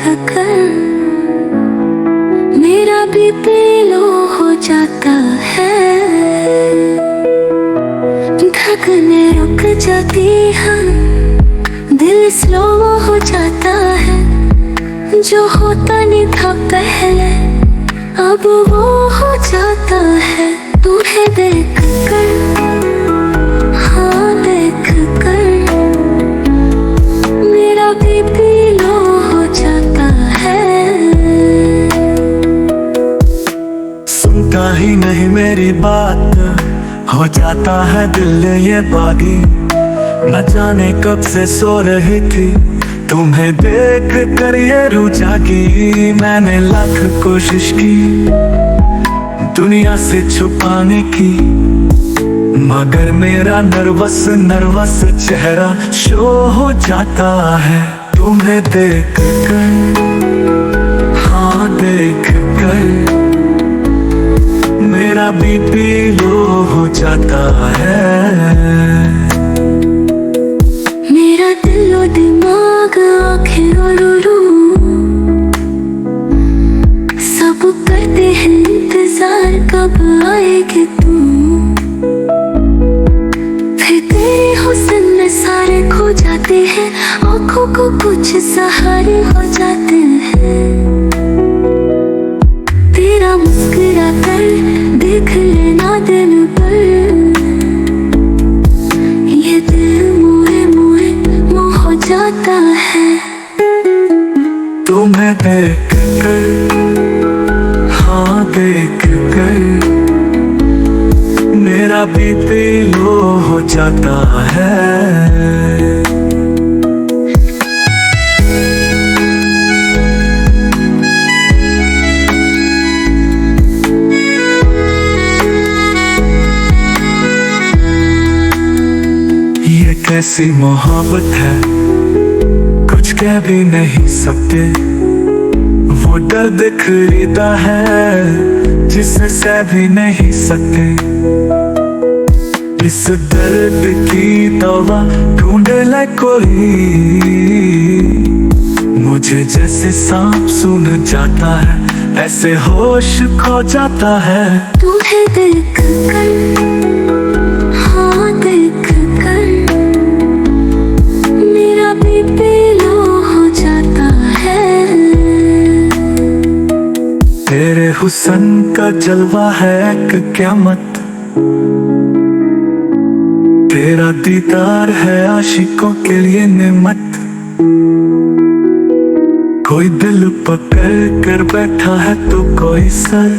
कर मेरा BP low हो जाता है। धड़कने रुक जाती है, दिल स्लो हो जाता है। जो होता नहीं था पहले अब वो हो जाता है। तुम्हें देख कर, हाँ देख कर मेरा बीपी लो हो जाता है। सुनता ही नहीं मेरी बात, हो जाता है दिल ये बागी। न जाने कब से सो रही थी, तुम्हें देख कर ये रूह जागी। मैंने लाख कोशिश की दुनिया से छुपाने की, मगर मेरा नर्वस चेहरा शो हो जाता है। तुम्हें देख कर, हाँ देख कर मेरा बीपी लो हो जाता है। मेरा दिलो दिमाग आँखें और रूह सब करते हैं इंतजार, कब आएगी तू। फिर तेरे हुस्न में सारे खो जाते हैं, आँखों को कुछ सहारे हो जाते हैं। तेरा मुस्कुरा कर देख लेना दिन पर, ये दिल मोहे हो जाता है। तुम्हें देख कर, हाँ देख कर मेरा बीपी लो हो जाता है। ये कैसी मोहब्बत है, कुछ कह भी नहीं सकते। वो दर्द खरीदा है जिसे सह भी नहीं सकते। इस दर्द की दवा ढूंढे लाए कोई, मुझे जैसे सांप सूंघ जाता है, ऐसे होश खो जाता है। तुम्हें देख कर, हाँ देख कर मेरा बीपी लो हो जाता है। तेरे हुस्न का जलवा है एक क़यामत, तेरा दीदार है आशिकों के लिए नेमत। कोई दिल पकड़ कर बैठा है तो कोई सर,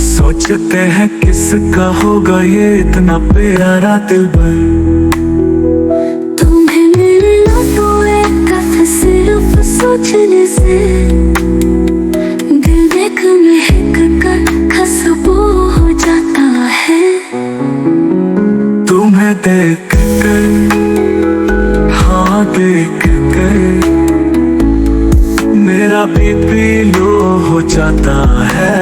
सोचते हैं किसका होगा ये इतना प्यारा दिलबर। तुम्हें मिलना तो एक दफा सिर्फ सोचने से, दिल देख महक कर खुशबू हो जाता है। तुम्हें देख कर, हाँ देख कर मेरा बीपी लो हो जाता है।